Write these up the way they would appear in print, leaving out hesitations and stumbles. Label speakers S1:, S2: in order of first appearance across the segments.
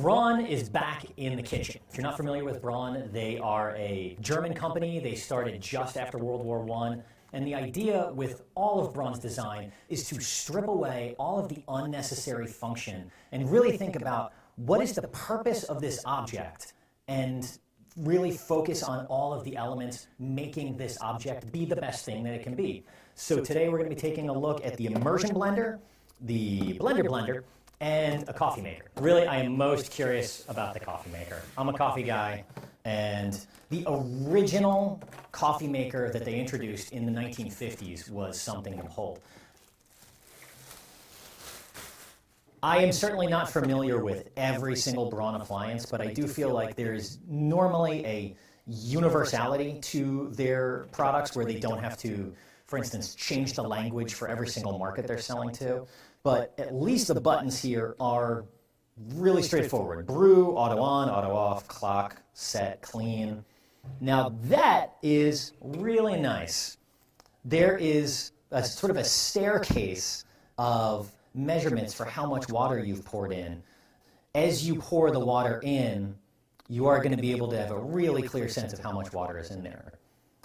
S1: Braun is back in the kitchen. If you're not familiar with Braun, they are a German company. They started just after World War I. And the idea with all of Braun's design is to strip away all of the unnecessary function and really think about what is the purpose of this object and really focus on all of the elements making this object be the best thing that it can be. So today we're going to be taking a look at the immersion blender, the blender, and a coffee maker. Really, I am most curious about the coffee maker. I'm a coffee guy, and the original coffee maker that they introduced in the 1950s was something to behold. I am certainly not familiar with every single Braun appliance, but I do feel like there is normally a universality to their products where they don't have to, for instance, change the language for every single market they're selling to. But at least the buttons here are really straightforward. Brew, auto on, auto off, clock, set, clean. Now that is really nice. There is a sort of a staircase of measurements for how much water you've poured in. As you pour the water in, you are going to be able to have a really clear sense of how much water is in there.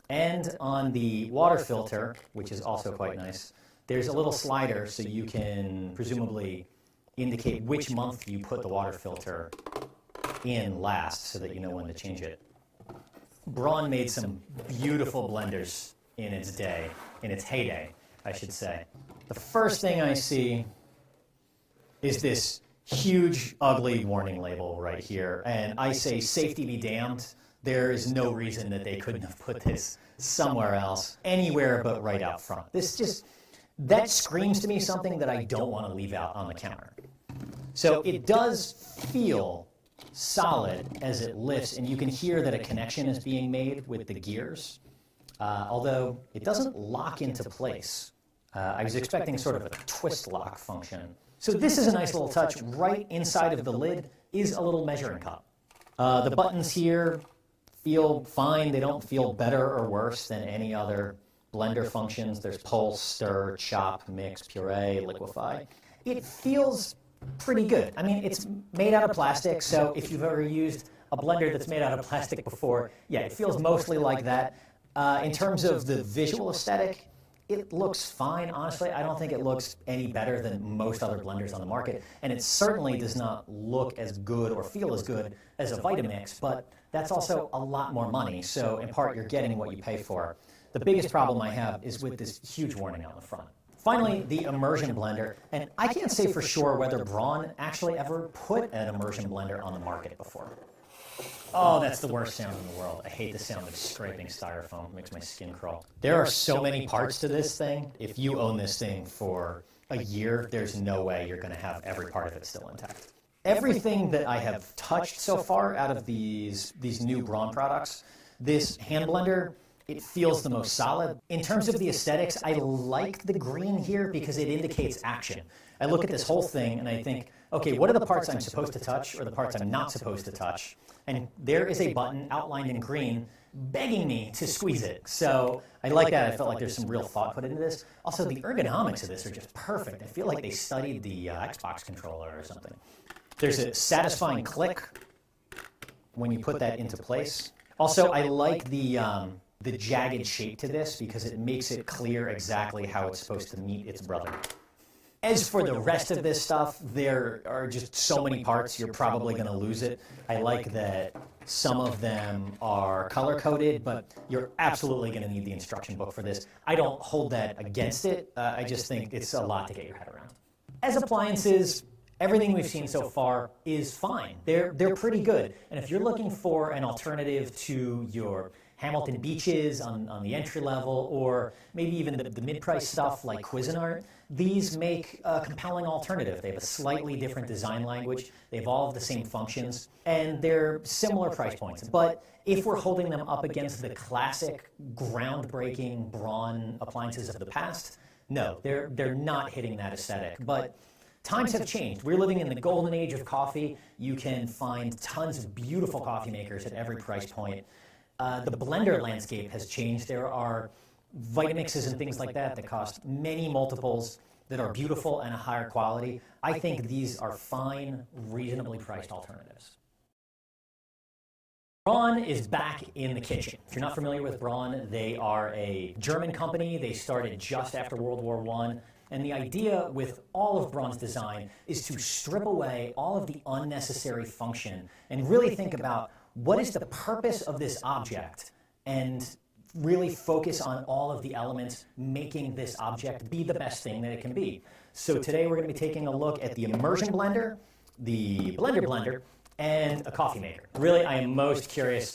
S1: And on the water filter, which is also quite nice, there's a little slider so you can presumably indicate which month you put the water filter in last so that you know when to change it. Braun made some beautiful blenders in its day, in its heyday, I should say. The first thing I see is this huge, ugly warning label right here. And I say, safety be damned. There is no reason that they couldn't have put this somewhere else, anywhere but right out front. That screams to me something that I don't want to leave out on the counter. So it does feel solid as it lifts, and you can hear that a connection is being made with the gears, although it doesn't lock into place. I was expecting sort of a twist lock function. So this is a nice little touch. Right inside of the lid is a little measuring cup. The buttons here feel fine. They don't feel better or worse than any other blender functions. There's pulse, stir, chop, mix, puree, liquefy. It feels pretty good. I mean, it's made out of plastic, so if you've ever used a blender that's made out of plastic before, yeah, it feels mostly like that. In terms of the visual aesthetic, it looks fine, honestly. I don't think it looks any better than most other blenders on the market, and it certainly does not look as good or feel as good as a Vitamix, but that's also a lot more money, so in part you're getting what you pay for. The biggest problem I have is with this huge warning on the front. Finally, the immersion blender, and I can't say for sure whether Braun actually ever put an immersion blender on the market before. Oh, that's the worst sound in the world. I hate the sound of scraping styrofoam. It makes my skin crawl. There are so many parts to this thing. If you own this thing for a year, there's no way you're going to have every part of it still intact. Everything that I have touched so far out of these new Braun products, this hand blender, it feels the most solid. In terms of the aesthetics, I like the green here because it indicates action. I look at this whole thing and I think, okay, what are the parts I'm supposed to touch or the parts I'm not supposed to touch? And there is a button outlined in green begging me to squeeze it. So I like that. I felt like there's some real thought put into this. Also, the ergonomics of this are just perfect. I feel like they studied the Xbox controller or something. There's a satisfying click when you put that into place. Also, I like the jagged shape to this because it makes it clear exactly how it's supposed to meet its brother. As for the rest of this stuff, there are just so many parts, you're probably going to lose it. I like that some of them are color-coded, but you're absolutely going to need the instruction book for this. I don't hold that against it. I just think it's a lot to get your head around. As appliances, everything we've seen so far is fine. They're pretty good. And if you're looking for an alternative to your Hamilton Beaches on the entry level, or maybe even the mid-price stuff like Cuisinart, these make a compelling alternative. They have a slightly different design language, they have all of the same functions, and they're similar price points. But if we're holding them up against the classic, groundbreaking Braun appliances of the past, no, they're not hitting that aesthetic. But times have changed. We're living in the golden age of coffee. You can find tons of beautiful coffee makers at every price point. The blender landscape has changed. There are Vitamixes and things like that that cost many multiples that are beautiful and a higher quality, I think these are fine, reasonably priced alternatives. Braun is back in the kitchen. If you're not familiar with Braun, they are a German company. They started just after World War I. And the idea with all of Braun's design is to strip away all of the unnecessary function and really think about what is the purpose of this object and really focus on all of the elements making this object be the best thing that it can be. So today we're going to be taking a look at the immersion blender, the blender, and a coffee maker. Really, I am most curious